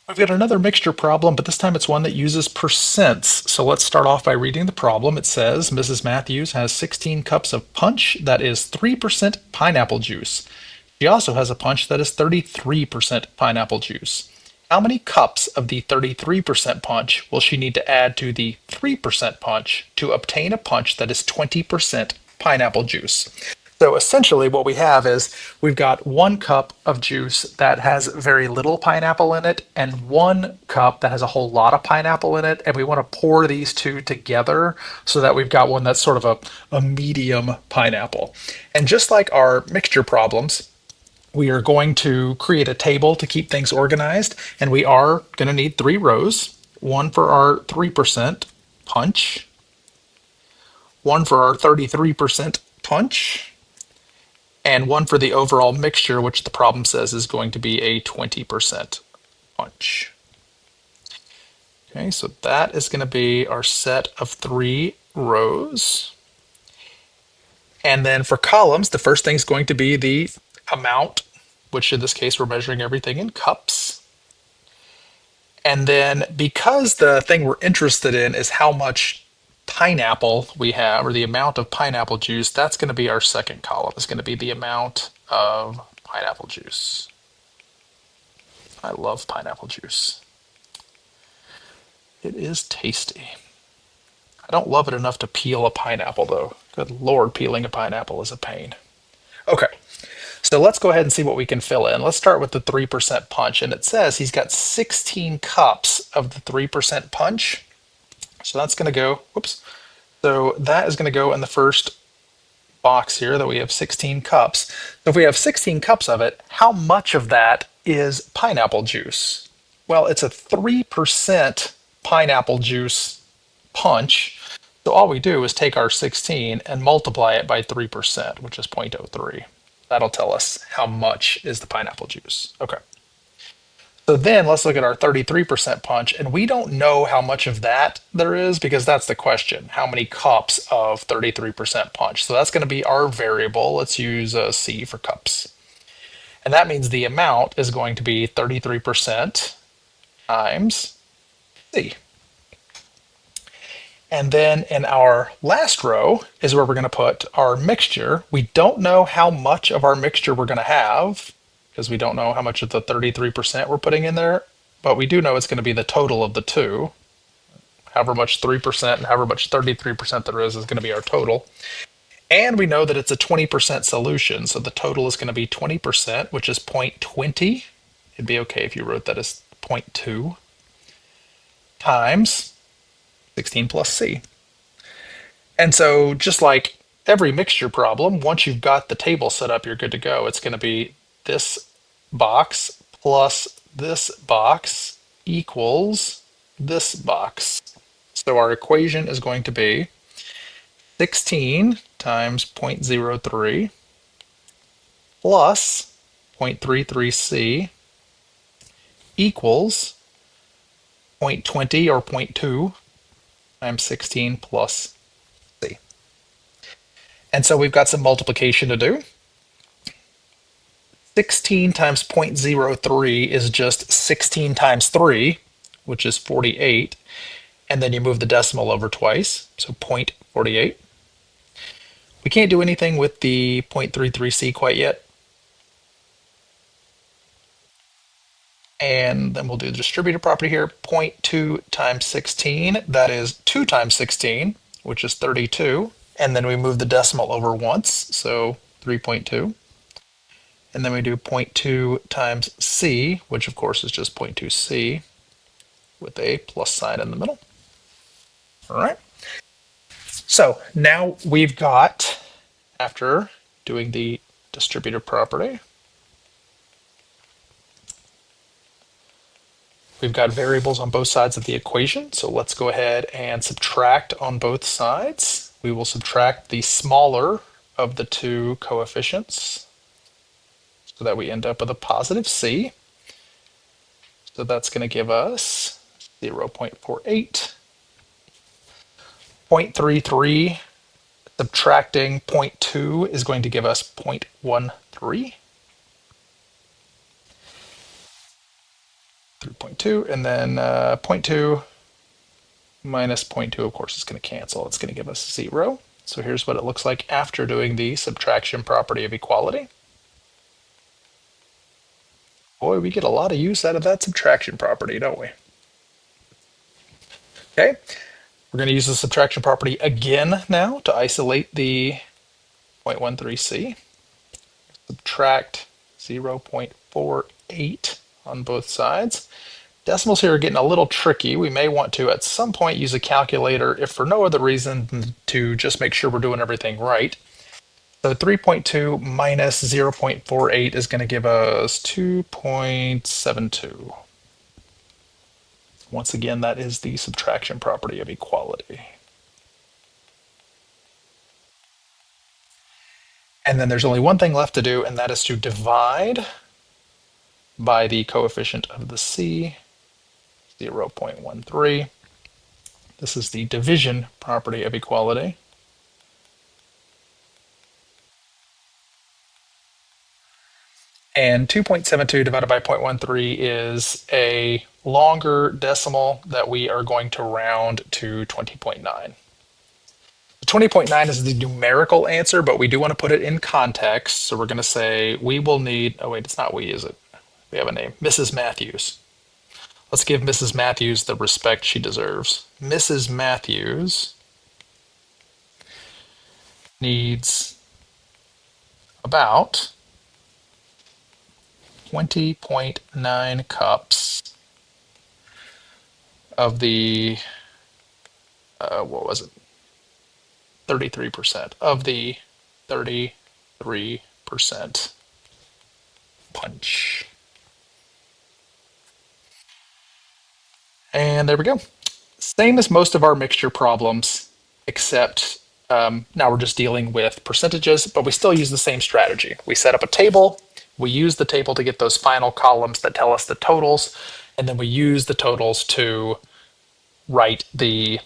We've got another mixture problem, but this time it's one that uses percents. So let's start off by reading the problem. It says Mrs. Matthews has 16 cups of punch that is 3% pineapple juice. She also has a punch that is 33% pineapple juice. How many cups of the 33% punch will she need to add to the 3% punch to obtain a punch that is 20% pineapple juice? So essentially, what we have is we've got 1 cup of juice that has very little pineapple in it, and 1 cup that has a whole lot of pineapple in it. And we want to pour these two together so that we've got one that's sort of a medium pineapple. And just like our mixture problems, we are going to create a table to keep things organized, and we are going to need 3 rows, one for our 3% punch, one for our 33% punch, and one for the overall mixture, which the problem says is going to be a 20% punch. Okay, so that is going to be our set of 3 rows. And then for columns, the first thing is going to be the amount, which in this case we're measuring everything in cups. And then because the thing we're interested in is how much pineapple we have, or the amount of pineapple juice, that's going to be our second column. It's going to be the amount of pineapple juice. I love pineapple juice. It is tasty. I don't love it enough to peel a pineapple, though. Good Lord, peeling a pineapple is a pain. Okay, so let's go ahead and see what we can fill in. Let's start with the 3% punch, and it says he's got 16 cups of the 3% punch. So that's going to go, whoops. So that is going to go in the first box here that we have 16 cups. So if we have 16 cups of it, how much of that is pineapple juice? Well, it's a 3% pineapple juice punch. So all we do is take our 16 and multiply it by 3%, which is 0.03. That'll tell us how much is the pineapple juice. Okay. So then let's look at our 33% punch, and we don't know how much of that there is because that's the question. How many cups of 33% punch? So that's going to be our variable. Let's use C for cups. And that means the amount is going to be 33% times C. And then in our last row is where we're going to put our mixture. We don't know how much of our mixture we're going to have because we don't know how much of the 33% we're putting in there, but we do know it's going to be the total of the two. However much 3% and however much 33% there is going to be our total. And we know that it's a 20% solution, so the total is going to be 20%, which is 0.20. It'd be okay if you wrote that as zero point 0.2 times 16 plus C. And so just like every mixture problem, once you've got the table set up, you're good to go. It's going to be this box plus this box equals this box. So our equation is going to be 16 times 0.03 plus 0.33C equals 0.20 or zero point 0.2 times 16 plus C. And so we've got some multiplication to do. 16 times 0.03 is just 16 times 3, which is 48. And then you move the decimal over twice, so 0.48. We can't do anything with the 0.33C quite yet. And then we'll do the distributive property here, 0.2 times 16, that is 2 times 16, which is 32. And then we move the decimal over once, so 3.2. And then we do 0.2 times C, which of course is just 0.2C with a plus sign in the middle. All right. So now we've got, after doing the distributive property, we've got variables on both sides of the equation. So let's go ahead and subtract on both sides. We will subtract the smaller of the two coefficients so that we end up with a positive C. So that's going to give us 0.48. 0.33 subtracting 0.2 is going to give us 0.13. 3.2, and then zero point 0.2 minus 0.2, of course, is going to cancel. It's going to give us 0. So here's what it looks like after doing the subtraction property of equality. Boy, we get a lot of use out of that subtraction property, don't we? Okay, we're going to use the subtraction property again now to isolate the 0.13c. Subtract 0.48 on both sides. Decimals here are getting a little tricky. We may want to at some point use a calculator, if for no other reason than to just make sure we're doing everything right. So 3.2 minus 0.48 is going to give us 2.72. Once again, that is the subtraction property of equality. And then there's only one thing left to do, and that is to divide by the coefficient of the c, 0.13. This is the division property of equality. And 2.72 divided by 0.13 is a longer decimal that we are going to round to 20.9. 20.9 is the numerical answer, but we do want to put it in context. So we're going to say we will need, oh wait, it's not we, is it? We have a name, Mrs. Matthews. Let's give Mrs. Matthews the respect she deserves. Mrs. Matthews needs about 20.9 cups of the, what was it? 33% of the 33% punch. And there we go. Same as most of our mixture problems, except now we're just dealing with percentages, but we still use the same strategy. We set up a table, we use the table to get those final columns that tell us the totals, and then we use the totals to write the